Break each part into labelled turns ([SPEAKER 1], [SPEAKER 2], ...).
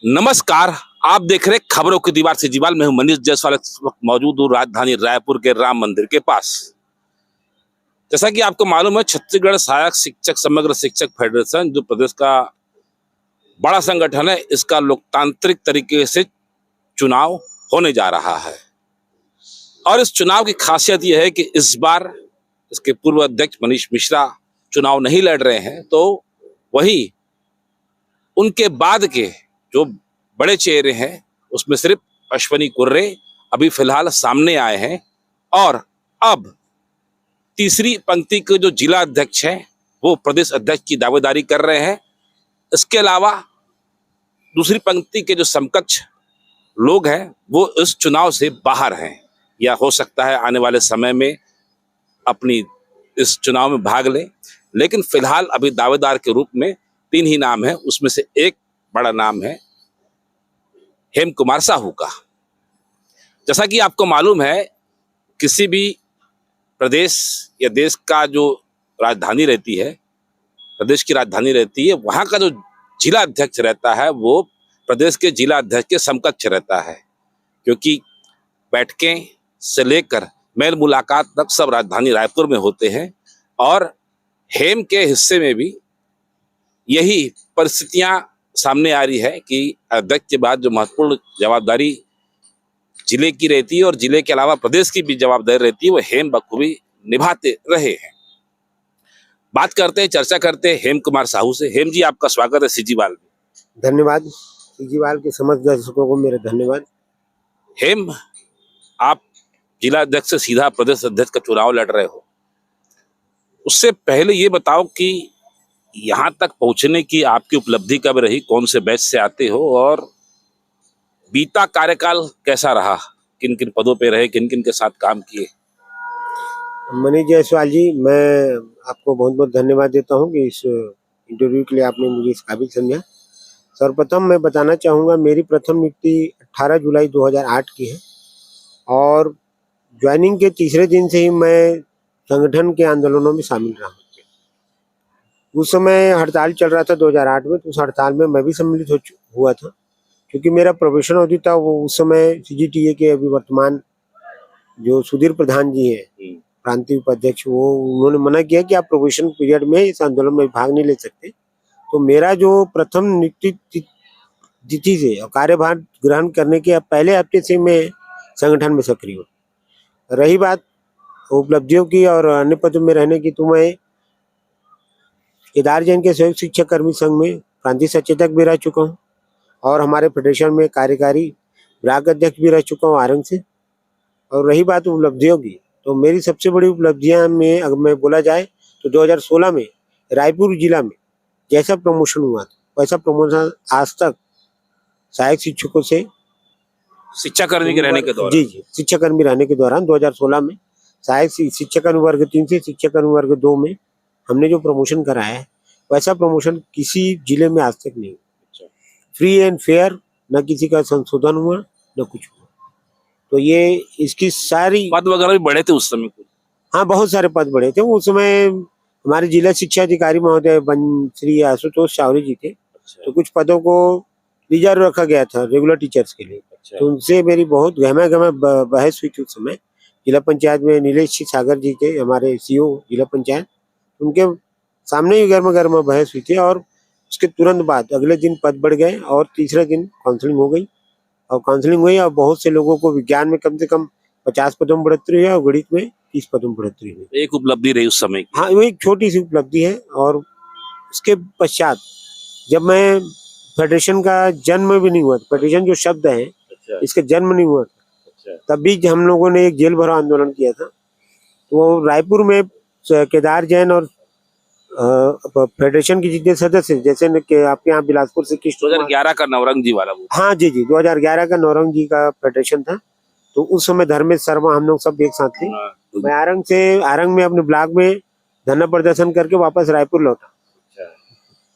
[SPEAKER 1] नमस्कार। आप देख रहे खबरों की दीवार से जीवाल में हूं मनीष जायसवाल। इस वक्त मौजूद हूं राजधानी रायपुर के राम मंदिर के पास। जैसा कि आपको मालूम है, छत्तीसगढ़ सहायक शिक्षक समग्र शिक्षक फेडरेशन जो प्रदेश का बड़ा संगठन है, इसका लोकतांत्रिक तरीके से चुनाव होने जा रहा है। और इस चुनाव की खासियत यह है कि इस बार इसके पूर्व अध्यक्ष मनीष मिश्रा चुनाव नहीं लड़ रहे हैं, तो वही उनके बाद के जो बड़े चेहरे हैं उसमें सिर्फ अश्वनी कुर्रे अभी फिलहाल सामने आए हैं। और अब तीसरी पंक्ति के जो जिला अध्यक्ष हैं वो प्रदेश अध्यक्ष की दावेदारी कर रहे हैं। इसके अलावा दूसरी पंक्ति के जो समकक्ष लोग हैं वो इस चुनाव से बाहर हैं, या हो सकता है आने वाले समय में अपनी इस चुनाव में भाग लें। लेकिन फिलहाल अभी दावेदार के रूप में 3 ही नाम है, उसमें से एक बड़ा नाम है हेम कुमार साहू का। जैसा कि आपको मालूम है, किसी भी प्रदेश या देश का जो राजधानी रहती है, प्रदेश की राजधानी रहती है, वहां का जो जिला अध्यक्ष रहता है वो प्रदेश के जिला अध्यक्ष के समकक्ष रहता है, क्योंकि बैठकें से लेकर मेल मुलाकात तक सब राजधानी रायपुर में होते हैं। और हेम के हिस्से में भी यही परिस्थितियां सामने आ रही है कि अध्यक्ष के बाद जो महत्वपूर्ण जवाबदारी जिले की रहती है और जिले के अलावा प्रदेश की भी जवाबदारी रहती है, वो हेम बखूबी निभाते रहे हैं। बात करते हैं, चर्चा करते हैं हेम कुमार साहू से। हेम जी, आपका स्वागत है सीजीवाल में।
[SPEAKER 2] धन्यवाद। सीजीवाल के समस्त दर्शकों को मेरे धन्यवाद।
[SPEAKER 1] हेम, आप जिला अध्यक्ष से सीधा प्रदेश अध्यक्ष का चुनाव लड़ रहे हो। उससे पहले ये बताओ कि यहाँ तक पहुंचने की आपकी उपलब्धि कब रही, कौन से बैच से आते हो और बीता कार्यकाल कैसा रहा, किन किन पदों पे रहे, किन किन के साथ काम किए?
[SPEAKER 2] मनीष जायसवाल जी, मैं आपको बहुत बहुत धन्यवाद देता हूं कि इस इंटरव्यू के लिए आपने मुझे इस काबिल समझा। सर्वप्रथम मैं बताना चाहूँगा, मेरी प्रथम नियुक्ति 18 जुलाई 2008 की है और ज्वाइनिंग के तीसरे दिन से ही मैं संगठन के आंदोलनों में शामिल रहा। उस समय हड़ताल चल रहा था 2008 में, तो उस हड़ताल में मैं भी सम्मिलित हुआ था, क्योंकि मेरा प्रोबेशन अवधि था। वो उस समय सीजीटीए के अभी वर्तमान जो सुधीर प्रधान जी हैं, प्रांतीय उपाध्यक्ष, वो उन्होंने मना किया कि आप प्रोबेशन पीरियड में इस आंदोलन में भाग नहीं ले सकते। तो मेरा जो प्रथम नियुक्ति तिथि से और कार्यभार ग्रहण करने के पहले हफ्ते से मैं संगठन में सक्रिय हूँ। रही बात उपलब्धियों की और अन्य पदों में रहने की, तो मैं केदार जैन के संयुक्त शिक्षक कर्मी संघ में प्रांतीय सचेतक भी रह चुका हूँ और हमारे फेडरेशन में कार्यकारी विभाग अध्यक्ष भी रह चुका हूँ आरंग से। और रही बात उपलब्धियों की, तो मेरी सबसे बड़ी उपलब्धियां में अगर मैं बोला जाए तो 2016 में रायपुर जिला में जैसा प्रमोशन हुआ था वैसा प्रमोशन आज तक सहायक शिक्षकों से
[SPEAKER 1] शिक्षाकर्मी के रहने के दौरान,
[SPEAKER 2] जी शिक्षाकर्मी रहने के दौरान 2016 में सहायक शिक्षाकर्मी वर्ग 3 से शिक्षाकर्मी वर्ग 2 में हमने जो प्रमोशन कराया है, वैसा प्रमोशन किसी जिले में आज तक नहीं हुआ। फ्री एंड फेयर, न किसी का संशोधन हुआ न कुछ हुआ। तो ये इसकी सारी
[SPEAKER 1] पद वगैरह भी बढ़े थे उस समय कुछ?
[SPEAKER 2] हाँ, बहुत सारे पद बढ़े थे उस समय। हमारे जिला शिक्षा अधिकारी महोदय श्री आशुतोष चावरी जी थे। तो कुछ पदों को रिजर्व रखा गया था रेगुलर टीचर्स के लिए। तो उनसे मेरी बहुत गहमा बहस हुई थी उस समय। जिला पंचायत में नीलेश सागर जी थे, हमारे सीओ जिला पंचायत, उनके सामने ही गर्मा बहस हुई थी। और उसके तुरंत बाद अगले दिन पद बढ़ गए और तीसरे दिन काउंसलिंग हो गई। और काउंसलिंग हुई और बहुत से लोगों को विज्ञान में कम से कम 50 पदों में बढ़ोतरी हुई और गणित में 30 पदों में बढ़ोतरी हुई।
[SPEAKER 1] एक उपलब्धि रही उस समय की।
[SPEAKER 2] हाँ, वो एक छोटी सी उपलब्धि है। और उसके पश्चात जब मैं फेडरेशन का जन्म भी नहीं हुआ, फेडरेशन जो शब्द है इसका जन्म नहीं हुआ, तब भी हम लोगों ने एक जेल भरो आंदोलन किया था। तो वो रायपुर में केदार जैन और फेडरेशन के जितने सदस्य, जैसे कि आपके यहाँ बिलासपुर से
[SPEAKER 1] 2011 का नवरंग जी वाला वो।
[SPEAKER 2] हाँ जी 2011 का नौरंग जी का फेडरेशन था। तो उस समय धर्मेश शर्मा, हम लोग सब एक साथ थे। मैं आरंग में अपने ब्लॉक में धरना प्रदर्शन करके वापस रायपुर लौटा।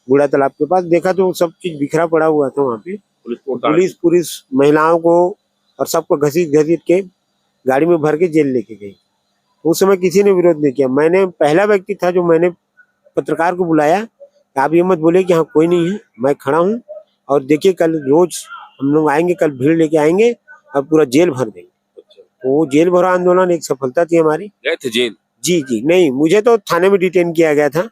[SPEAKER 2] बूढ़ा तालाब के पास देखा तो सब चीज बिखरा पड़ा हुआ था। वहाँ पे पुलिस महिलाओं को और सबको घसीट के गाड़ी में भर के जेल लेके गई। उस समय किसी ने विरोध नहीं किया। मैंने पहला व्यक्ति था जो मैंने पत्रकार को बुलाया, आप ये मत बोले कि हाँ कोई नहीं है, मैं खड़ा हूँ, और देखिए कल रोज हम लोग आएंगे, कल भीड़ लेके आएंगे और पूरा जेल भर देंगे। तो वो जेल भरो आंदोलन एक सफलता थी हमारी।
[SPEAKER 1] गए थे जेल?
[SPEAKER 2] जी जी नहीं, मुझे तो थाने में डिटेन किया गया था,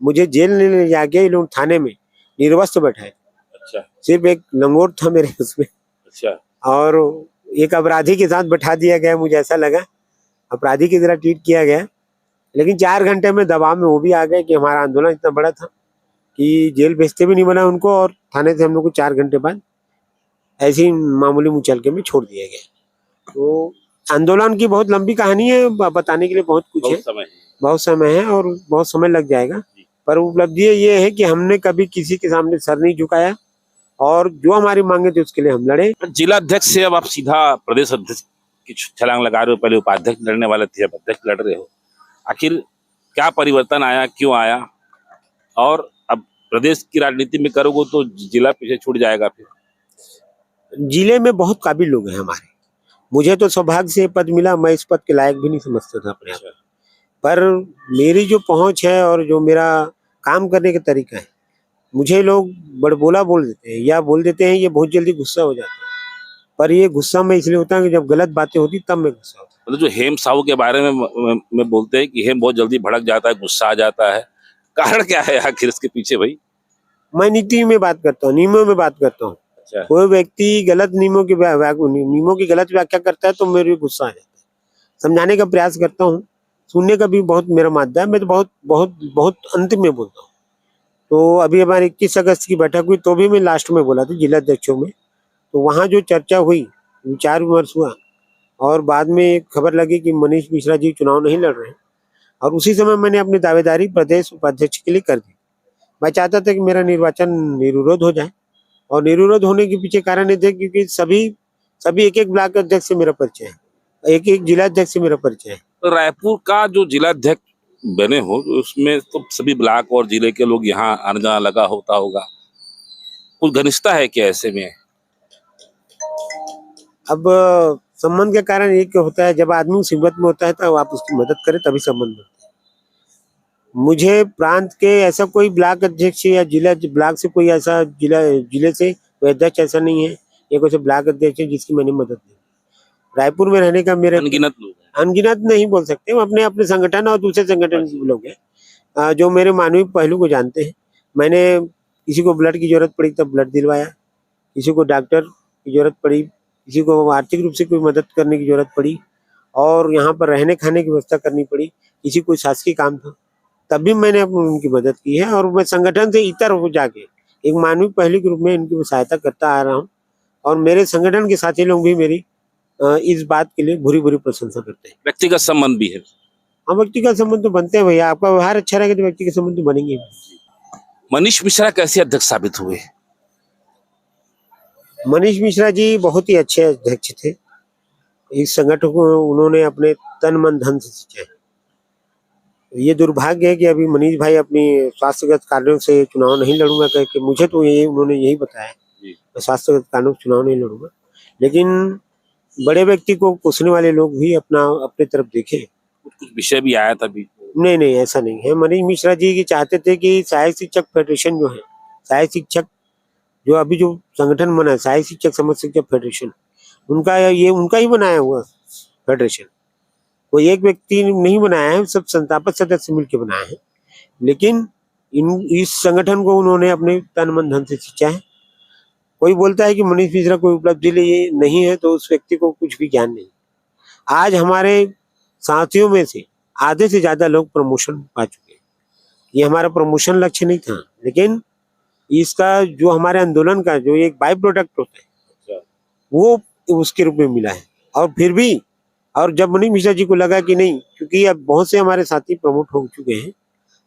[SPEAKER 2] मुझे जेल नहीं ले जाके ये लोग थाने में निर्वस्त्र बैठाए।
[SPEAKER 1] अच्छा
[SPEAKER 2] सिर्फ एक लंगोट था मेरे उसमें,
[SPEAKER 1] अच्छा।
[SPEAKER 2] और एक अपराधी के साथ बैठा दिया गया। मुझे ऐसा लगा अपराधी की तरह ट्रीट किया गया, लेकिन 4 घंटे में दबाव में वो भी आ गए कि हमारा आंदोलन इतना बड़ा था कि जेल भेजते भी नहीं बना उनको, और थाने से हम लोग को 4 घंटे बाद ऐसे ही मामूली मुचलके में छोड़ दिया गया। तो आंदोलन की बहुत लंबी कहानी है, बताने के लिए बहुत कुछ है, बहुत समय है और बहुत समय लग जाएगा। पर उपलब्धि ये है कि हमने कभी किसी के सामने सर नहीं झुकाया और जो हमारी मांगे थी उसके लिए हम लड़े।
[SPEAKER 1] जिला अध्यक्ष से अब आप सीधा प्रदेश अध्यक्ष की छलांग लगा रहे हो। पहले उपाध्यक्ष लड़ने वाले थे, अब अध्यक्ष लड़ रहे हो। आखिर क्या परिवर्तन आया, क्यों आया? और अब प्रदेश की राजनीति में करोगे तो जिला पीछे छूट जाएगा फिर?
[SPEAKER 2] जिले में बहुत काबिल लोग हैं हमारे, मुझे तो सौभाग्य से पद मिला, मैं इस पद के लायक भी नहीं समझता था अपने आप, पर मेरी जो पहुंच है और जो मेरा काम करने का तरीका है, मुझे लोग बड़बोला बोल देते हैं या बोल देते हैं ये बहुत जल्दी गुस्सा हो जाता है, पर ये गुस्सा में इसलिए होता है कि जब गलत बातें होती तब मैं गुस्सा होता
[SPEAKER 1] मतलब जो हेम साहू के बारे में बोलते हैं कि हेम बहुत जल्दी भड़क जाता है, गुस्सा आ जाता है, कारण क्या है आखिर इसके पीछे भाई?
[SPEAKER 2] हूँ। मैं नीति में बात करता हूँ, नियमों में बात करता हूँ।
[SPEAKER 1] अच्छा
[SPEAKER 2] कोई व्यक्ति गलत नियमों की गलत व्याख्या करता है तो मेरे भी गुस्सा आ जाता है। समझाने का प्रयास करता हूँ, सुनने का भी बहुत मेरा माध्यम है, मैं तो बहुत बहुत बहुत अंत में बोलता हूँ। तो अभी हमारे 21 अगस्त की बैठक हुई तो भी मैं लास्ट में बोला था जिला अध्यक्षों में, तो वहाँ जो चर्चा हुई, विचार विमर्श हुआ और बाद में एक खबर लगी कि मनीष मिश्रा जी चुनाव नहीं लड़ रहे हैं, और उसी समय मैंने अपनी दावेदारी प्रदेश उपाध्यक्ष के लिए कर दी। मैं चाहता था कि मेरा निर्वाचन निर्विरोध हो जाए, और निर्विरोध होने के पीछे कारण ये थे क्योंकि सभी एक एक ब्लॉक अध्यक्ष से मेरा परिचय है, एक एक जिला अध्यक्ष से मेरा परिचय है।
[SPEAKER 1] तो रायपुर का जो जिला अध्यक्ष बने हो उसमें तो सभी ब्लॉक और जिले के लोग यहाँ आने जाना लगा होता होगा, कुछ घनिष्ठता है क्या ऐसे में?
[SPEAKER 2] अब संबंध के कारण एक होता है, जब आदमी मुसीबत में होता है तो आप उसकी मदद करें तभी संबंध बनते हैं। मुझे प्रांत के ऐसा कोई ब्लॉक अध्यक्ष या जिला ब्लॉक से कोई ऐसा जिले से कोई अध्यक्ष ऐसा नहीं है या कोई ब्लॉक अध्यक्ष है जिसकी मैंने मदद नहीं। रायपुर में रहने का मेरे
[SPEAKER 1] अनगिनत लोग हैं।
[SPEAKER 2] अनगिनत नहीं बोल सकते, वो अपने अपने संगठन और दूसरे संगठन के लोग हैं जो मेरे मानवीय पहलू को जानते हैं। मैंने किसी को ब्लड की जरूरत पड़ी तब ब्लड दिलवाया, किसी को डॉक्टर की जरूरत पड़ी, किसी को आर्थिक रूप से कोई मदद करने की जरूरत पड़ी और यहाँ पर रहने खाने की व्यवस्था करनी पड़ी, किसी कोई शासकीय काम था तब भी मैंने उनकी मदद की है। और मैं संगठन से इतर हो जाके एक मानवीय पहलू के रूप में इनकी सहायता करता आ रहा हूँ, और मेरे संगठन के साथी लोग भी मेरी इस बात के लिए भूरी भूरी प्रशंसा करते हैं।
[SPEAKER 1] व्यक्तिगत संबंध भी है?
[SPEAKER 2] हाँ, व्यक्तिगत संबंध तो बनते हैं भैया, आपका व्यवहार अच्छा रहेगा तो व्यक्तिगत संबंध तो बनेंगे।
[SPEAKER 1] मनीष मिश्रा कैसे अध्यक्ष साबित हुए?
[SPEAKER 2] मनीष मिश्रा जी बहुत ही अच्छे अध्यक्ष थे, इस संगठन को उन्होंने अपने तन मन धन से सींचा है। ये दुर्भाग्य है कि अभी मनीष भाई अपनी स्वास्थ्यगत कारणों से चुनाव नहीं लड़ूंगा कह के, मुझे तो उन्होंने यही बताया मैं स्वास्थ्यगत कारणों से चुनाव नहीं लड़ूंगा, लेकिन बड़े व्यक्ति को पूछने वाले लोग भी अपने तरफ देखे।
[SPEAKER 1] कुछ विषय भी आया था भी?
[SPEAKER 2] नहीं ऐसा नहीं है। मनीष मिश्रा जी की चाहते थे कि सहायक शिक्षक फेडरेशन जो है, सहायक शिक्षक जो अभी जो संगठन बना है सहायक शिक्षक समस्त शिक्षक फेडरेशन, उनका ही बनाया हुआ फेडरेशन, कोई एक व्यक्ति नहीं बनाया है, सब संस्थापक सदस्य मिलकर बनाया है। लेकिन इस संगठन को उन्होंने अपने तन मन धन से सींचा है। कोई बोलता है कि मनीष मिश्रा कोई उपलब्धि लिए नहीं है तो उस व्यक्ति को कुछ भी ज्ञान नहीं। आज हमारे साथियों में से आधे से ज्यादा लोग प्रमोशन पा चुके हैं। ये हमारा प्रमोशन लक्ष्य नहीं था, लेकिन इसका जो हमारे आंदोलन का जो एक बाय प्रोडक्ट होता है वो उसके रूप में मिला है। और फिर भी, और जब मनीष मिश्रा जी को लगा कि नहीं, क्योंकि अब बहुत से हमारे साथी प्रमोट हो चुके हैं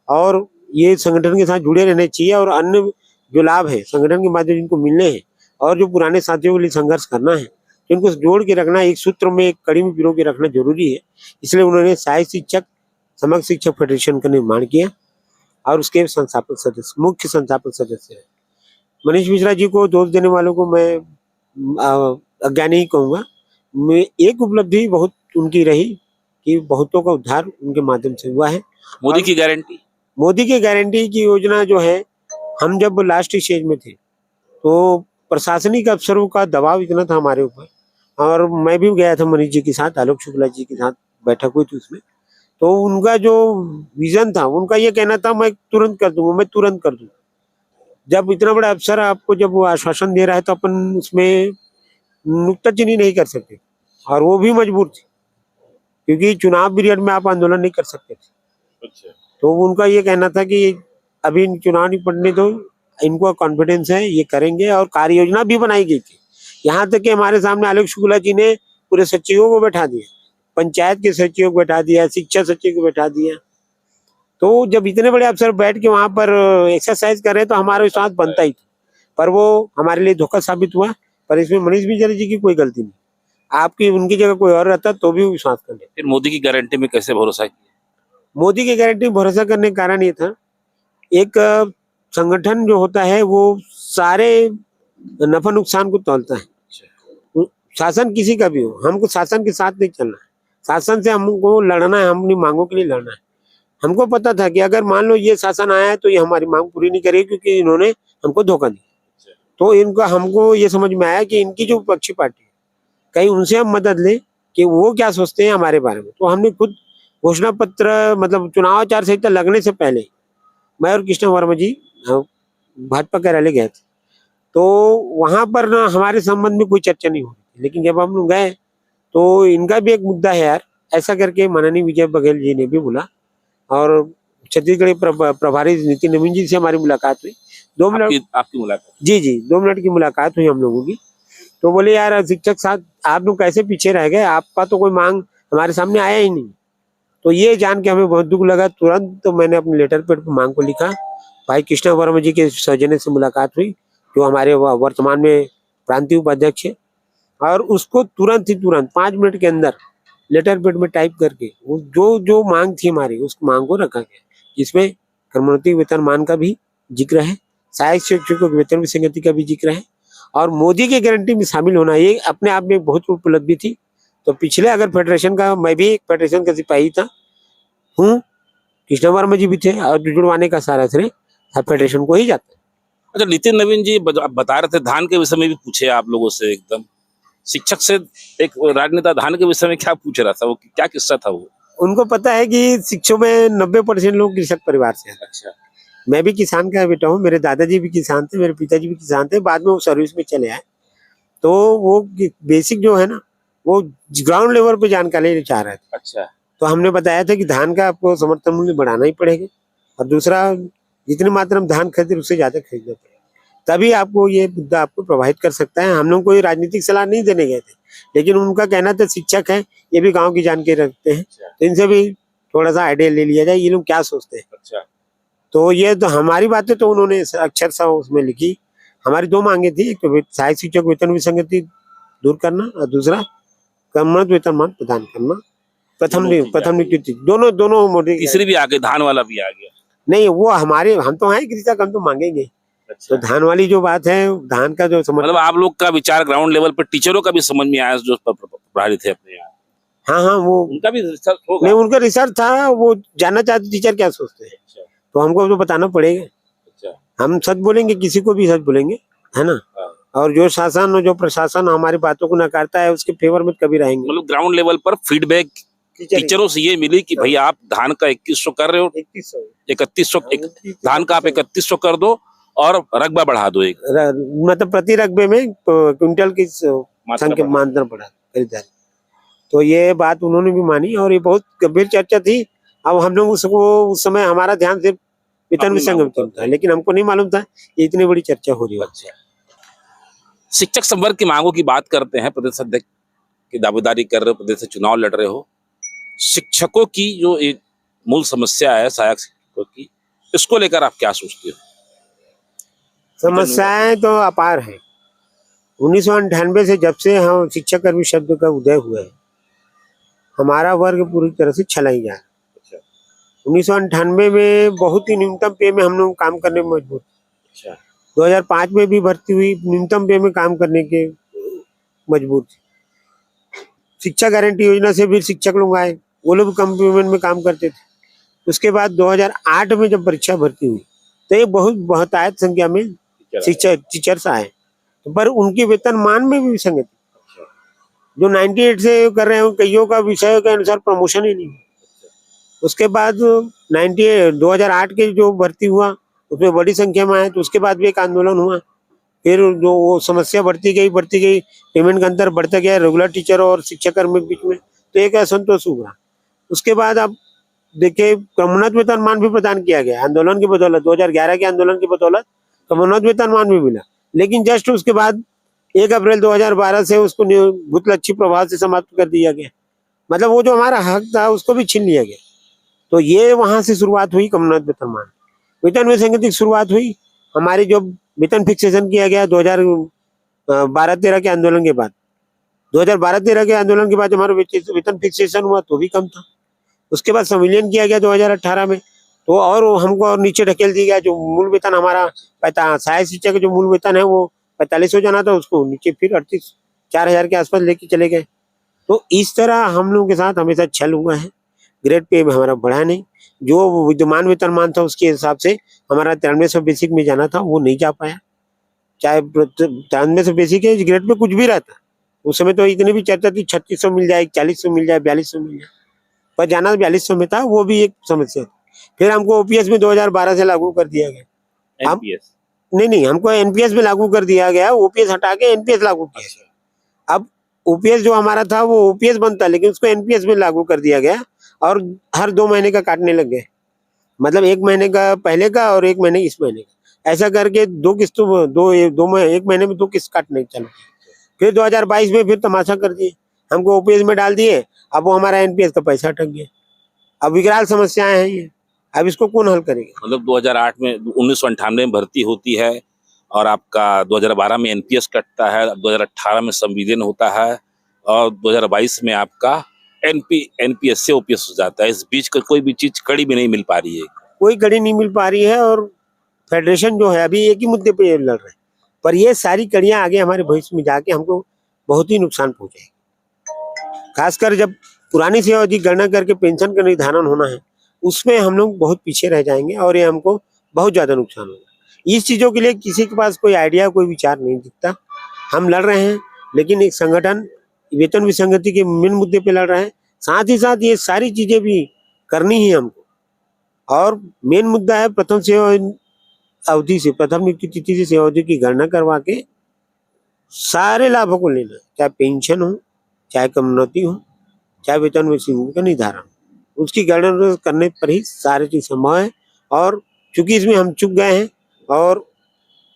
[SPEAKER 2] और ये संगठन के साथ जुड़े रहने चाहिए, और अन्य जो लाभ है संगठन के माध्यम जिनको मिलने हैं और जो पुराने साथियों के लिए संघर्ष करना है, तो इनको जोड़ के रखना, एक सूत्र में एक कड़ी में पिरो के रखना जरूरी है। इसलिए उन्होंने सहायक शिक्षक समग्र शिक्षक फेडरेशन का निर्माण किया और उसके संस्थापक सदस्य, मुख्य संस्थापक सदस्य है। मनीष मिश्रा जी को दोष देने वालों को मैं अज्ञानी ही कहूँगा। एक उपलब्धि बहुत उनकी रही कि बहुतों का उद्धार उनके माध्यम से हुआ है।
[SPEAKER 1] मोदी की गारंटी?
[SPEAKER 2] मोदी की गारंटी की योजना जो है, हम जब लास्ट स्टेज में थे तो प्रशासनिक अफसरों का दबाव इतना था हमारे ऊपर, और मैं भी गया था मनीष जी के साथ, आलोक शुक्ला जी के साथ बैठक हुई थी उसमें। तो उनका जो विजन था, उनका ये कहना था मैं तुरंत कर दूंगा, मैं तुरंत कर दूंगा। जब इतना बड़ा अफसर आपको जब वो आश्वासन दे रहा है तो अपन उसमें नुक्ताचीनी नहीं कर सकते, और वो भी मजबूर थे क्योंकि चुनाव पीरियड में आप आंदोलन नहीं कर सकते थे।
[SPEAKER 1] अच्छा।
[SPEAKER 2] तो उनका ये कहना था कि अभी चुनाव नहीं पड़ने दो, इनको कॉन्फिडेंस है ये करेंगे, और कार्य योजना भी बनाई गई थी। यहाँ तक कि हमारे सामने आलोक शुक्ला जी ने पूरे सचिवों को बैठा दिया, पंचायत के सचिव को बैठा दिया, शिक्षा सचिव को बैठा दिया। तो जब इतने बड़े अफसर बैठ के वहां पर एक्सरसाइज कर रहे हैं तो हमारा विश्वास बनता ही था, पर वो हमारे लिए धोखा साबित हुआ। पर इसमें मनीष बिजली जी की कोई गलती नहीं, आपकी उनकी जगह कोई और रहता तो भी वो विश्वास कर ले।
[SPEAKER 1] फिर मोदी की गारंटी में कैसे भरोसा किया?
[SPEAKER 2] मोदी की गारंटी भरोसा करने का कारण ये था, एक संगठन जो होता है वो सारे नफा नुकसान को तौलता है। शासन किसी का भी हो, हमको शासन के साथ नहीं चलना है, शासन से हमको लड़ना है, हम अपनी मांगों के लिए लड़ना है। हमको पता था कि अगर मान लो ये शासन आया है तो ये हमारी मांग पूरी नहीं करेगी क्योंकि इन्होंने हमको धोखा दिया। तो इनका हमको ये समझ में आया कि इनकी जो विपक्षी पार्टी है, कहीं उनसे हम मदद लें कि वो क्या सोचते हैं हमारे बारे में। तो हमने खुद घोषणा पत्र, मतलब चुनाव आचार संहिता लगने से पहले मैं और कृष्ण वर्मा जी भाजपा कार्यालय गए थे। तो वहां पर ना हमारे संबंध में कोई चर्चा नहीं हो रही, लेकिन जब हम लोग गए तो इनका भी एक मुद्दा है यार, ऐसा करके माननीय विजय बघेल जी ने भी बोला, और छत्तीसगढ़ प्रभारी नितिन नवीन जी से हमारी मुलाकात हुई। 2 मिनट
[SPEAKER 1] आपकी मुलाकात?
[SPEAKER 2] जी 2 मिनट की मुलाकात हुई हम लोगों की। तो बोले यार शिक्षक साहब आप लोग कैसे पीछे रह गए, आपका तो कोई मांग हमारे सामने आया ही नहीं। तो ये जान के हमें बहुत दुख लगा। तुरंत तो मैंने अपने लेटर पैड पर मांग को लिखा, भाई कृष्ण वर्मा जी के सौजन्य से मुलाकात हुई, जो हमारे वर्तमान में प्रांतीय उपाध्यक्ष है, और उसको तुरंत 5 मिनट के अंदर लेटर पैड में टाइप करके जो जो मांग थी हमारी उस मांग को रखा गया, जिसमें कर्मोन्नति वेतनमान का भी जिक्र है, सहायक शिक्षकों के वेतन विसंगति का भी जिक्र है, और मोदी की गारंटी में शामिल होना ये अपने आप में बहुत उपलब्धि थी। तो पिछले अगर फेडरेशन का, मैं भी एक फेडरेशन का सिपाही था हूँ, कृष्ण वर्मा जी भी थे, और जुड़वाने का सारा श्रेय फेडरेशन को ही जाता है।
[SPEAKER 1] अच्छा, नितिन नवीन जी बता रहे थे धान के विषय में भी पूछे आप लोगों से, एकदम शिक्षक से एक राजनेता धान के विषय में क्या पूछ रहा था, वो क्या किस्सा था वो?
[SPEAKER 2] उनको पता है कि शिक्षकों में 90% लोग कृषक परिवार से हैं।
[SPEAKER 1] अच्छा।
[SPEAKER 2] मैं भी किसान का बेटा हूँ, मेरे दादाजी भी किसान थे, मेरे पिताजी भी किसान थे, बाद में वो सर्विस में चले आए। तो वो बेसिक जो है ना, वो ग्राउंड लेवल पे जानकारी चाह रहे थे।
[SPEAKER 1] अच्छा।
[SPEAKER 2] तो हमने बताया था कि धान का आपको समर्थन मूल्य बढ़ाना ही पड़ेगा, और दूसरा जितनी मात्रा में धान खरीदे उससे ज्यादा खरीदना पड़ेगा, तभी आपको ये मुद्दा आपको प्रभावित कर सकता है। हम लोग कोई राजनीतिक सलाह नहीं देने गए थे, लेकिन उनका कहना था शिक्षक है, ये भी गाँव की जानकारी रखते हैं, तो इनसे भी थोड़ा सा आइडिया ले लिया जाए, ये लोग क्या सोचते हैं।
[SPEAKER 1] अच्छा।
[SPEAKER 2] तो ये तो हमारी बातें तो उन्होंने अक्षर सा उसमें लिखी। हमारी 2 मांगे थी, एक तो सहायक शिक्षक वेतन विसंगति दूर करना, और दूसरा कर्मोन्नत वेतनमान प्रदान करना। प्रथम नियुक्ति दोनों मोदी।
[SPEAKER 1] तीसरी भी आ गई, धान वाला भी आ गया।
[SPEAKER 2] नहीं, वो हमारे, हम तो हैं कृषक, हम तो मांगेंगे।
[SPEAKER 1] अच्छा।
[SPEAKER 2] तो धान वाली जो बात है, धान का जो
[SPEAKER 1] मतलब आप लोग का विचार ग्राउंड लेवल पर टीचरों का भी समझ में आया, जो प्रभारी थे अपने यहाँ?
[SPEAKER 2] हाँ, वो
[SPEAKER 1] उनका भी रिसर्च होगा?
[SPEAKER 2] नहीं, उनका रिसर्च था, वो जानना चाहते टीचर क्या सोचते हैं।
[SPEAKER 1] अच्छा।
[SPEAKER 2] तो हमको तो बताना पड़ेगा।
[SPEAKER 1] अच्छा।
[SPEAKER 2] हम सच बोलेंगे, किसी को भी सच बोलेंगे, है ना। और जो शासन और जो प्रशासन हमारी बातों को नकारता है, उसके फेवर में कभी रहेंगे।
[SPEAKER 1] मतलब ग्राउंड लेवल पर फीडबैक टीचरों से ये मिली कि भाई आप धान का 2100 कर रहे हो, 3100 धान का आप 3100 कर दो, और रकबा बढ़ा दो, एक
[SPEAKER 2] मतलब प्रति रकबे में क्विंटल की संख्या मात्रा बढ़ा खरीदारी। तो ये बात उन्होंने भी मानी, और ये बहुत गंभीर चर्चा थी। अब हम लोग उसको, उस समय हमारा ध्यान सिर्फ वेतन विसंगति था, लेकिन हमको नहीं मालूम था ये इतनी बड़ी चर्चा हो रही है।
[SPEAKER 1] अच्छा। शिक्षक संवर्ग की मांगों की बात करते हैं, प्रदेश अध्यक्ष की दावेदारी कर रहे हो, प्रदेश से चुनाव लड़ रहे हो, शिक्षकों की जो एक मूल समस्या है सहायक शिक्षकों की, इसको लेकर आप क्या सोचते हो?
[SPEAKER 2] समस्याएं तो अपार है। 1998 से जब से हम शिक्षक कर्मी शब्द का उदय हुआ है, हमारा वर्ग पूरी तरह से छला ही गया। 1998 में बहुत ही न्यूनतम पे में हम लोग काम करने में मजबूर थे। 2005 में भी भर्ती हुई, न्यूनतम पे में काम करने के मजबूर थे। शिक्षा गारंटी योजना से भी शिक्षक लोग आए, वो लोग कम पेमेंट में काम करते थे। उसके बाद 2008 में जब परीक्षा भर्ती हुई, तो ये बहुत बहुतायत संख्या में शिक्षक टीचर्स आए, तो पर उनके वेतनमान में भी विसंगति। जो 98 से कर रहे हैं कईयों का विषय के अनुसार प्रमोशन ही नहीं। उसके बाद 2008 के जो भर्ती हुआ उसमें बड़ी संख्या में आए, तो उसके बाद भी एक आंदोलन हुआ। फिर जो वो समस्या बढ़ती गई पेमेंट का अंतर बढ़ता गया रेगुलर टीचर और शिक्षक कर्मी के बीच में, तो एक असंतोष हुआ। उसके बाद अब देखिए क्रमोन्नत वेतनमान भी प्रदान किया गया आंदोलन की बदौलत। 2011 के आंदोलन की बदौलत क्रमोन्नत वेतनमान भी मिला, लेकिन जस्ट उसके बाद 1 अप्रैल 2012 से उसको भूतलक्षी प्रभाव से समाप्त कर दिया गया। मतलब वो जो हमारा हक था उसको भी छीन लिया गया। तो ये वहां से शुरुआत हुई क्रमोन्नत वेतनमान। वेतन विसंगति की शुरुआत हुई हमारी जो वेतन फिक्सेशन किया गया 2012-13 के आंदोलन के बाद। 2012-13 के आंदोलन के बाद हमारा वेतन फिक्सेशन हुआ तो भी कम था। उसके बाद संविलियन किया गया 2018 में, तो और हमको और नीचे ढकेल दिया गया। जो मूल वेतन हमारा सहायक शिक्षक का जो मूल वेतन है वो 4500 जाना था, उसको नीचे फिर 4,000 के आसपास लेके चले गए। तो इस तरह हम लोगों के साथ हमेशा छल हुआ है। ग्रेड पे हमारा बढ़ा नहीं। जो विद्यमान वेतनमान था उसके हिसाब से हमारा 9300 बेसिक में जाना था, वो नहीं जा पाया। चाहे 9300 बेसिक है, ग्रेड पे कुछ भी रहता। उस समय तो इतनी भी चर्चा थी 3600 मिल जाए, 4000 मिल जाए, 4200 मिल जाए, पर जाना 4200 में था, वो भी एक समस्या थी। फिर हमको ओपीएस में 2012 से लागू कर दिया गया।
[SPEAKER 1] एनपीएस
[SPEAKER 2] नहीं, हमको एनपीएस में लागू कर दिया गया, ओपीएस हटा के एनपीएस लागू किया। अब ओपीएस जो हमारा था वो ओपीएस बनता, लेकिन उसको एनपीएस में लागू कर दिया गया और हर 2 महीने का काटने लग गए। मतलब 1 महीने का पहले का और 1 महीने इस महीने का, ऐसा करके 2 किस्तों 1 महीने में 2 किस्त काटने चलो। फिर 2022 में फिर तमाशा कर दिए, हमको ओपीएस में डाल दिए। अब वो हमारा एनपीएस का पैसा अटक गया। अब विकराल समस्याएं हैं ये, अब इसको कौन हल करेगा?
[SPEAKER 1] मतलब 2008 में 1998 में भर्ती होती है और आपका 2012 में एनपीएस कटता है, 2018 में संविलियन होता है और 2022 में आपका एनपीएस से ओपीएस हो जाता है। इस बीच का कोई भी चीज कड़ी भी नहीं मिल पा रही है।
[SPEAKER 2] कोई कड़ी नहीं मिल पा रही है और फेडरेशन जो है अभी एक ही मुद्दे पे लड़ रहे हैं, पर ये सारी कड़ियां आगे हमारे भविष्य में जाके हमको बहुत ही नुकसान पहुंचाएगी। खासकर जब पुरानी सेवा अवधि गणना करके पेंशन का निर्धारण होना है, उसमें हम लोग बहुत पीछे रह जाएंगे और ये हमको बहुत ज्यादा नुकसान होगा। इस चीजों के लिए किसी के पास कोई आइडिया, कोई विचार नहीं दिखता। हम लड़ रहे हैं, लेकिन एक संगठन वेतन विसंगति के मेन मुद्दे पे लड़ रहे हैं, साथ ही साथ ये सारी चीजें भी करनी ही हमको। और मेन मुद्दा है प्रथम सेवा अवधि से, प्रथम नियुक्ति तिथि से सेवा अवधि की गणना करवा के सारे लाभों को लेना, चाहे पेंशन हो, चाहे क्रमोन्नति हो, चाहे वेतन विसंगति का निर्धारण, उसकी गणना करने पर ही सारी चीज संभव है। और चूंकि इसमें हम चूक गए हैं, और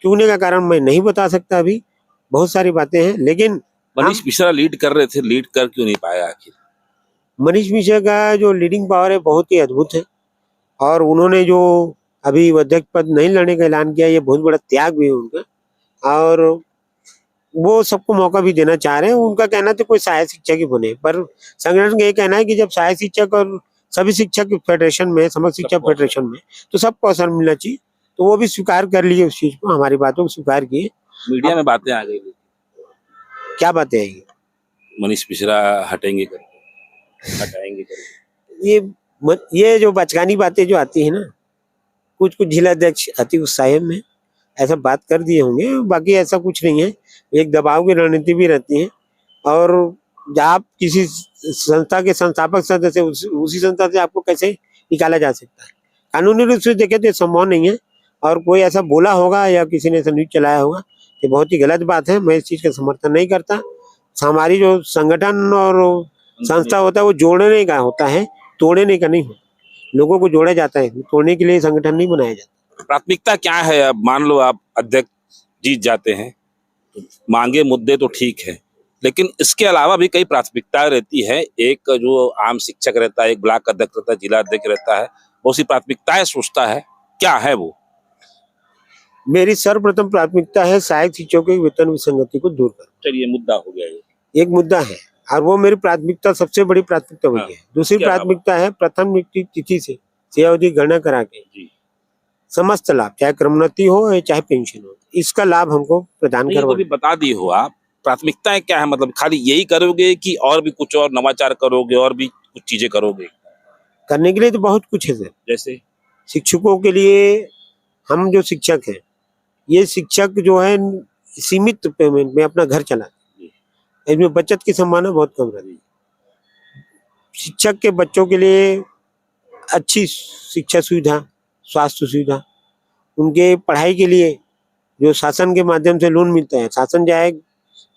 [SPEAKER 2] चूकने का कारण मैं नहीं बता सकता, अभी बहुत सारी बातें हैं, लेकिन
[SPEAKER 1] मनीष मिश्रा लीड कर रहे थे, लीड कर क्यों नहीं पाया आखिर?
[SPEAKER 2] मनीष मिश्रा का जो लीडिंग पावर है बहुत ही अद्भुत है, और उन्होंने जो अभी अध्यक्ष पद नहीं लड़ने का ऐलान किया, ये बहुत बड़ा त्याग भी है उनका, और वो सबको मौका भी देना चाह रहे हैं। उनका कहना तो कोई सहायक शिक्षक ही बने, पर संगठन का ये कहना है कि जब सहायक शिक्षक और सभी शिक्षक फेडरेशन में, समस्त शिक्षक फेडरेशन में, तो सबको अवसर मिलना चाहिए। तो वो भी स्वीकार कर लिए उस चीज को, हमारी बातों को स्वीकार किए।
[SPEAKER 1] मीडिया में बातें आ गई,
[SPEAKER 2] क्या बातें आएगी?
[SPEAKER 1] मनीष मिश्रा हटाएंगे
[SPEAKER 2] ये जो बचकानी बातें जो आती है ना, कुछ जिलाध्यक्ष अति उत्साह में ऐसा बात कर दिए होंगे, बाकी ऐसा कुछ नहीं है। एक दबाव की रणनीति भी रहती है, और आप किसी संस्था के संस्थापक सदस्य, उसी संस्था से आपको कैसे निकाला जा सकता है? कानूनी रूप से देखे तो संभव नहीं है, और कोई ऐसा बोला होगा या किसी ने ऐसा न्यूज चलाया होगा, ये बहुत ही गलत बात है। मैं इस चीज का समर्थन नहीं करता। हमारी जो संगठन और संस्था होता है वो जोड़ने का होता है, तोड़ने का नहीं होता। लोगों को जोड़ा जाता है, तोड़ने के लिए संगठन नहीं बनाया जाता।
[SPEAKER 1] प्राथमिकता क्या है? अब मान लो आप अध्यक्ष जीत जाते हैं, तो मांगे मुद्दे तो ठीक है, लेकिन इसके अलावा भी कई प्राथमिकताएं रहती है। एक जो आम शिक्षक रहता है, एक ब्लॉक अध्यक्ष रहता है, जिला अध्यक्ष रहता है, बहुत सी प्राथमिकताएं सोचता है। क्या है वो?
[SPEAKER 2] मेरी सर्वप्रथम प्राथमिकता है सहायक शिक्षकों की वेतन विसंगति को दूर करना।
[SPEAKER 1] चलिए, मुद्दा हो गया ये।
[SPEAKER 2] एक मुद्दा है, और वो मेरी प्राथमिकता, सबसे बड़ी प्राथमिकता वही है। दूसरी प्राथमिकता है प्रथम नियुक्ति तिथि से सेवा अवधि गणना करा के समस्त लाभ, चाहे क्रमोन्नति हो चाहे पेंशन हो, इसका लाभ हमको प्रदान करवाना।
[SPEAKER 1] तो भी बता दी हो आप, प्राथमिकताएं क्या है? मतलब खाली यही करोगे कि और भी कुछ और नवाचार करोगे, और भी कुछ चीजें करोगे?
[SPEAKER 2] करने के लिए तो बहुत कुछ है सर।
[SPEAKER 1] जैसे
[SPEAKER 2] शिक्षकों के लिए, हम जो शिक्षक हैं ये शिक्षक जो है सीमित पेमेंट में अपना घर चलाते हैं, इसमें बचत की संभावना बहुत कम रहती है। शिक्षक के बच्चों के लिए अच्छी शिक्षा सुविधा, स्वास्थ्य सुविधा, उनके पढ़ाई के लिए जो शासन के माध्यम से लोन मिलता है, शासन जो है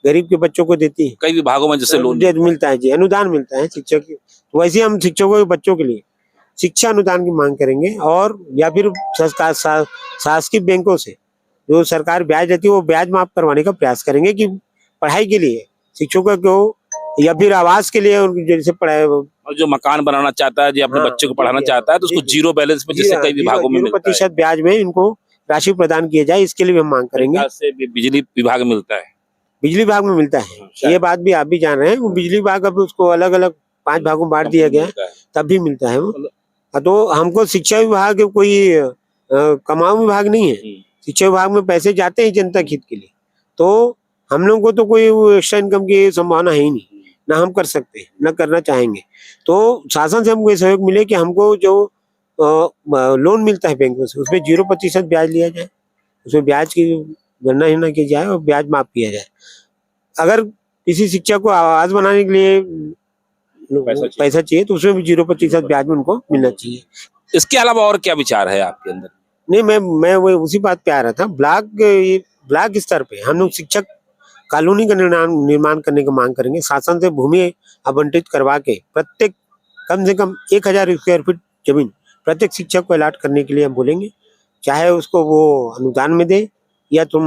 [SPEAKER 2] गरीब के बच्चों को देती है,
[SPEAKER 1] कई विभागों में जैसे लोन
[SPEAKER 2] मिलता है जी, अनुदान मिलता है शिक्षक की। तो वैसे हम शिक्षकों के बच्चों के लिए शिक्षा अनुदान की मांग करेंगे, और या फिर शासकीय बैंकों से जो सरकार ब्याज देती है वो ब्याज माफ करवाने का प्रयास करेंगे कि पढ़ाई के लिए शिक्षकों को, या फिर आवास के लिए जैसे पढ़ाई,
[SPEAKER 1] और जो मकान बनाना चाहता है, जो अपने बच्चे को पढ़ाना चाहता है, तो उसको जीरो बैलेंस पे जैसे कई विभागों में मिलता है,
[SPEAKER 2] 0% ब्याज में इनको राशि प्रदान किया जाए, इसके लिए भी हम मांग करेंगे।
[SPEAKER 1] से बिजली विभाग मिलता है,
[SPEAKER 2] बिजली विभाग में मिलता है, ये बात भी आप भी जान रहे हैं। वो बिजली विभाग अब उसको अलग अलग 5 भागों में बांट दिया गया है, तब भी मिलता है वो। तो हमको शिक्षा विभाग कोई कमाऊ विभाग नहीं है, शिक्षा विभाग में पैसे जाते हैं जनता के हित के लिए, तो हम लोग को तो कोई एक्स्ट्रा इनकम की संभावना है ही नहीं, ना हम कर सकते ना करना चाहेंगे। तो शासन से हमको सहयोग मिले कि हमको जो लोन मिलता है बैंकों से उसमें 0% ब्याज लिया जाए, उसमें ब्याज की गणना ही ना की जाए और ब्याज माफ किया जाए। अगर किसी शिक्षक को आवास बनाने के लिए पैसा चाहिए तो उसमें भी 0% ब्याज में उनको मिलना चाहिए।
[SPEAKER 1] इसके अलावा और क्या विचार है आपके अंदर?
[SPEAKER 2] नहीं, मैं वो उसी बात पे आ रहा था। ब्लॉक स्तर पे हम लोग शिक्षक कॉलोनी का निर्माण करने की मांग करेंगे। शासन से भूमि आवंटित करवा के प्रत्येक कम से कम 1000 स्क्वायर फीट जमीन प्रत्येक शिक्षक को अलॉट करने के लिए हम बोलेंगे, चाहे उसको वो अनुदान में दे या तो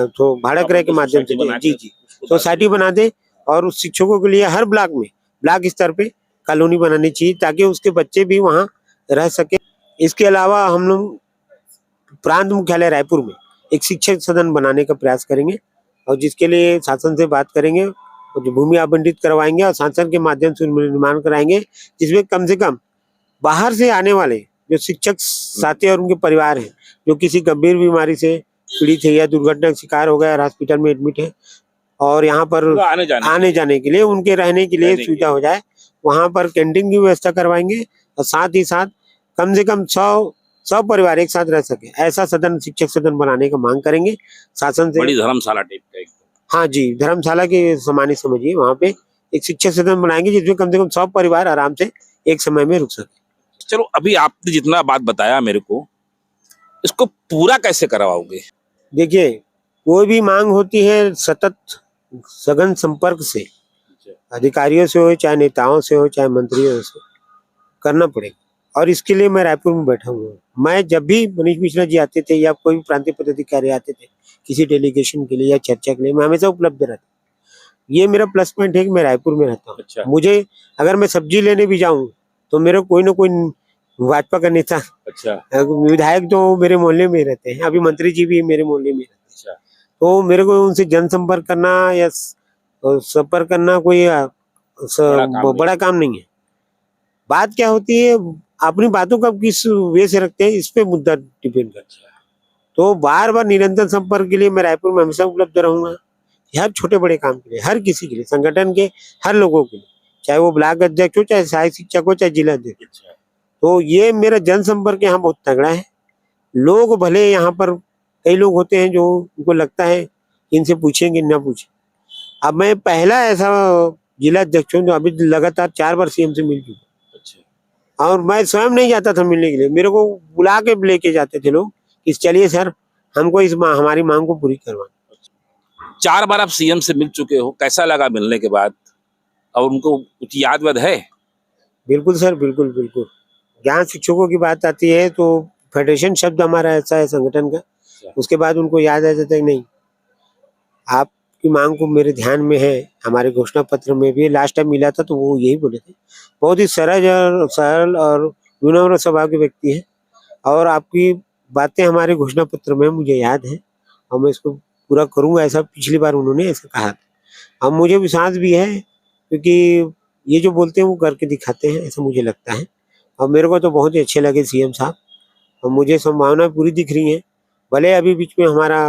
[SPEAKER 2] तो भाड़ा क्रय के माध्यम से दे। जी सोसाइटी बना दे, और उस शिक्षकों के लिए हर ब्लॉक में ब्लॉक स्तर पे कॉलोनी बनानी चाहिए ताकि उसके बच्चे भी वहाँ रह सके। इसके अलावा हम लोग प्रांत मुख्यालय रायपुर में एक शिक्षक सदन बनाने का प्रयास करेंगे, और जिसके लिए शासन से बात करेंगे और जो भूमि आवंटित करवाएंगे और शासन के माध्यम से निर्माण कराएंगे, जिसमें कम से कम बाहर से आने वाले जो शिक्षक साथी और उनके परिवार हैं, जो किसी गंभीर बीमारी से पीड़ित है या दुर्घटना का शिकार हो गया और हॉस्पिटल में एडमिट है, और यहाँ पर आने जाने के लिए उनके रहने के लिए सुविधा हो जाए, वहाँ पर कैंटीन की व्यवस्था करवाएंगे, और साथ ही साथ कम से कम 100 परिवार एक साथ रह सके, ऐसा सदन शिक्षक सदन बनाने का मांग करेंगे शासन से।
[SPEAKER 1] बड़ी धर्मशाला टाइप का।
[SPEAKER 2] हाँ जी, धर्मशाला के समान ही समझिए, वहाँ पे एक शिक्षक सदन बनाएंगे जिसमें कम से कम 100 परिवार आराम से एक समय में रुक सके।
[SPEAKER 1] चलो, अभी आपने जितना बात बताया मेरे को, इसको पूरा कैसे करवाओगे?
[SPEAKER 2] देखिए, कोई भी मांग होती है सतत सघन संपर्क से, अधिकारियों से हो, चाहे नेताओं से हो, चाहे मंत्रियों से करना पड़ेगा, और इसके लिए मैं रायपुर में बैठा हूँ। मैं जब भी मनीष मिश्रा जी आते थे या कोई भी प्रांतीय पदाधिकारी आते थे किसी डेलीगेशन के लिए या चर्चा के लिए, मैं हमेशा उपलब्ध रहता। ये मेरा प्लस पॉइंट है कि मैं रायपुर में रहता हूँ।
[SPEAKER 1] अच्छा।
[SPEAKER 2] मुझे अगर मैं सब्जी लेने भी जाऊँ तो मेरा कोई ना कोई भाजपा का नेता,
[SPEAKER 1] अच्छा,
[SPEAKER 2] विधायक तो मेरे मोहल्ले में रहते हैं, अभी मंत्री जी भी मेरे मोहल्ले में रहते हैं।
[SPEAKER 1] अच्छा।
[SPEAKER 2] तो मेरे को उनसे जनसंपर्क करना या संपर्क करना कोई बड़ा काम नहीं है। बात क्या होती है, अपनी बातों का किस वे से रखते हैं, इस पे मुद्दा डिपेंड करता है। तो बार बार निरंतर संपर्क के लिए मैं रायपुर में हमेशा उपलब्ध रहूंगा, हर छोटे बड़े काम के लिए, हर किसी के लिए, संगठन के हर लोगों के लिए, चाहे वो ब्लॉक अध्यक्ष हो, चाहे सहायक शिक्षक हो, चाहे जिला अध्यक्ष। तो ये मेरा जनसंपर्क यहाँ बहुत तगड़ा है। लोग भले यहाँ पर कई लोग होते हैं जो उनको लगता है इनसे पूछेंगे ना पूछे। अब मैं पहला ऐसा जिला अध्यक्ष हूँ जो अभी लगातार 4 बार सीएम से मिल चुका। अच्छा। और मैं स्वयं नहीं जाता था मिलने के लिए, मेरे को बुला के लेके जाते थे लोग कि चलिए सर, हमको हमारी मांग को पूरी करवाना।
[SPEAKER 1] 4 बार आप सीएम से मिल चुके हो, कैसा लगा मिलने के बाद? और उनको कुछ याद वाद है?
[SPEAKER 2] बिल्कुल सर, बिल्कुल बिल्कुल। जहाँ शिक्षकों की बात आती है तो फेडरेशन शब्द हमारा ऐसा है संगठन का, उसके बाद उनको याद आ जाता है नहीं, आपकी मांग को मेरे ध्यान में है। हमारे घोषणा पत्र में भी लास्ट टाइम मिला था तो वो यही बोले थे, बहुत ही सरल और विनम्र स्वभाव के व्यक्ति है, और आपकी बातें हमारे घोषणा पत्र में मुझे याद है और मैं इसको पूरा करूंगा, ऐसा पिछली बार उन्होंने ऐसा कहा था। अब मुझे विश्वास भी है क्योंकि ये जो बोलते हैं वो करके दिखाते हैं, ऐसा मुझे लगता है। और मेरे को तो बहुत ही अच्छे लगे सीएम साहब, और मुझे संभावना पूरी दिख रही है। भले अभी बीच में हमारा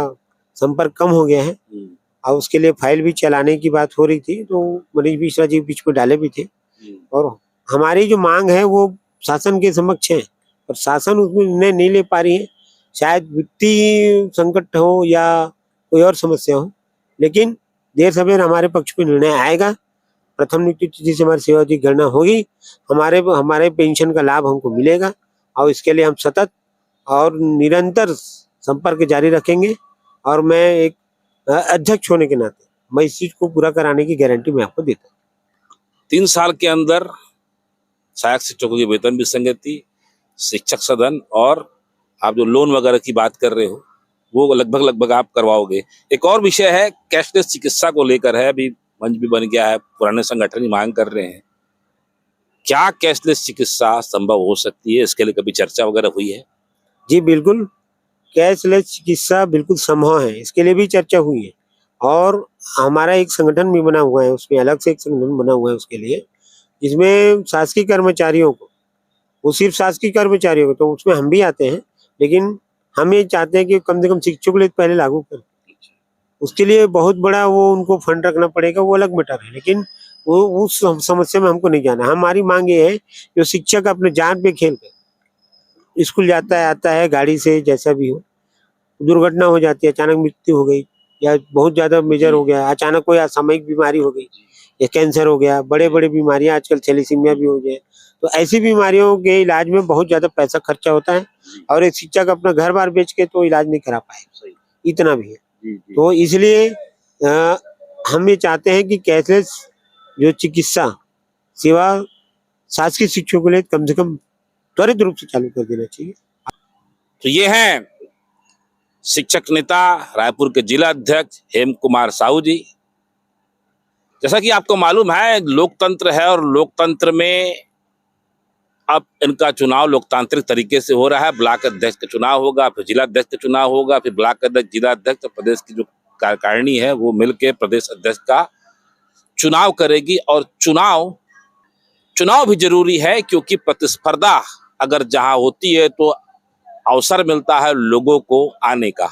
[SPEAKER 2] संपर्क कम हो गया है और उसके लिए फाइल भी चलाने की बात हो रही थी, तो मनीष मिश्रा जी बीच में डाले भी थे, और हमारी जो मांग है वो शासन के समक्ष है और शासन उसमें निर्णय नहीं ले पा रही है। शायद वित्तीय संकट हो या कोई और समस्या हो, लेकिन देर सवेर हमारे पक्ष में निर्णय आएगा। प्रथम नियुक्ति तिथि से हमारी सेवा की गणना होगी, हमारे पेंशन का लाभ हमको मिलेगा और इसके लिए हम सतत और निरंतर संपर्क जारी रखेंगे। और मैं एक अध्यक्ष होने के नाते मैं इस चीज को पूरा कराने की गारंटी मैं आपको देता हूँ।
[SPEAKER 1] 3 साल के अंदर सहायक शिक्षकों की वेतन भी संगति, शिक्षक सदन और आप जो लोन वगैरह की बात कर रहे हो वो लगभग आप करवाओगे। एक और विषय है कैशलेस चिकित्सा को लेकर है, अभी मंच भी बन गया है, पुराने संगठन ही मांग कर रहे हैं। क्या कैशलेस चिकित्सा संभव हो सकती है? इसके लिए कभी चर्चा वगैरह हुई है?
[SPEAKER 2] जी बिल्कुल, कैशलेस चिकित्सा बिल्कुल संभव है, इसके लिए भी चर्चा हुई है और हमारा एक संगठन भी बना हुआ है, उसमें अलग से एक संगठन बना हुआ है उसके लिए, जिसमें शासकीय कर्मचारियों को, वो सिर्फ शासकीय कर्मचारियों को, तो उसमें हम भी आते हैं, लेकिन हम ये चाहते हैं कि कम से कम शिक्षकों के लिए पहले लागू करें। उसके लिए बहुत बड़ा वो उनको फंड रखना पड़ेगा, वो अलग मैटर है, लेकिन वो उस समस्या में हमको नहीं जाना। हमारी मांग ये है कि शिक्षक अपने जान पे खेल कर स्कूल जाता है, आता है गाड़ी से, जैसा भी हो, दुर्घटना हो जाती है, अचानक मृत्यु हो गई या बहुत ज्यादा मेजर हो गया, अचानक कोई असामयिक बीमारी हो गई या कैंसर हो गया, बड़े बड़े बीमारियां आजकल थैलेसीमिया भी हो जाए, तो ऐसी बीमारियों के इलाज में बहुत ज्यादा पैसा खर्चा होता है और एक शिक्षक अपना घर बार बेच के तो इलाज नहीं करा पाए, इतना भी है। तो इसलिए हम ये चाहते हैं कि कैशलेस जो चिकित्सा सेवा शासकीय शिक्षकों के लिए कम से कम त्वरित रूप से चालू कर देना चाहिए।
[SPEAKER 1] तो ये हैं शिक्षक नेता रायपुर के जिला अध्यक्ष हेम कुमार साहू जी। जैसा कि आपको मालूम है लोकतंत्र है और लोकतंत्र में अब इनका चुनाव लोकतांत्रिक तरीके से हो रहा है। ब्लॉक अध्यक्ष का चुनाव होगा, फिर जिला अध्यक्ष का चुनाव होगा, फिर ब्लॉक अध्यक्ष, जिला अध्यक्ष, प्रदेश की जो कार्यकारिणी है वो मिलकर प्रदेश अध्यक्ष का चुनाव करेगी। और चुनाव भी जरूरी है क्योंकि प्रतिस्पर्धा अगर जहां होती है तो अवसर मिलता है लोगों को आने का।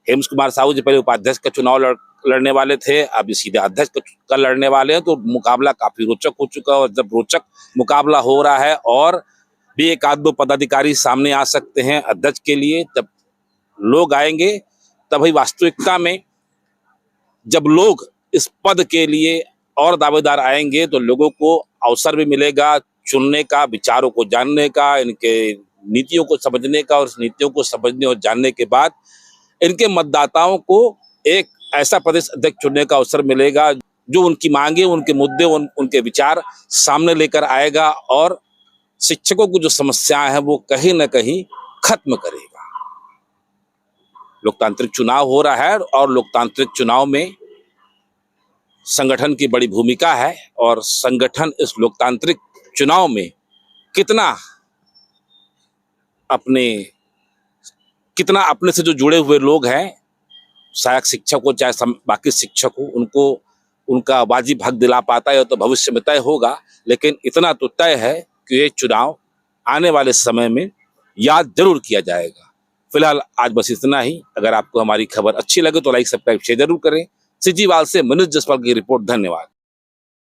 [SPEAKER 1] हेम कुमार साहू जी पहले उपाध्यक्ष का चुनाव लड़ने वाले थे, अभी सीधे अध्यक्ष का लड़ने वाले हैं, तो मुकाबला काफी रोचक हो चुका है। और जब रोचक मुकाबला हो रहा है और भी एक आध दो पदाधिकारी सामने आ सकते हैं अध्यक्ष के लिए, जब लोग आएंगे तभी वास्तविकता में जब लोग इस पद के लिए और दावेदार आएंगे तो लोगों को अवसर भी मिलेगा चुनने का, विचारों को जानने का, इनके नीतियों को समझने का, और नीतियों को समझने और जानने के बाद इनके मतदाताओं को एक ऐसा प्रदेश अध्यक्ष चुनने का अवसर मिलेगा जो उनकी मांगे, उनके मुद्दे, उनके विचार सामने लेकर आएगा और शिक्षकों की जो समस्याएं हैं वो कहीं ना कहीं खत्म करेगा। लोकतांत्रिक चुनाव हो रहा है और लोकतांत्रिक चुनाव में संगठन की बड़ी भूमिका है और संगठन इस लोकतांत्रिक चुनाव में कितना अपने से जो जुड़े हुए लोग हैं, सहायक शिक्षक हो चाहे बाकी शिक्षक हो, उनको उनका वाजिब हक दिला पाता है तो भविष्य में तय होगा। लेकिन इतना तो तय है कि ये चुनाव आने वाले समय में याद जरूर किया जाएगा। फिलहाल आज बस इतना ही। अगर आपको हमारी खबर अच्छी लगे तो लाइक, सब्सक्राइब, शेयर जरूर करें। सिजीवाल से मनीष जायसवाल की रिपोर्ट। धन्यवाद।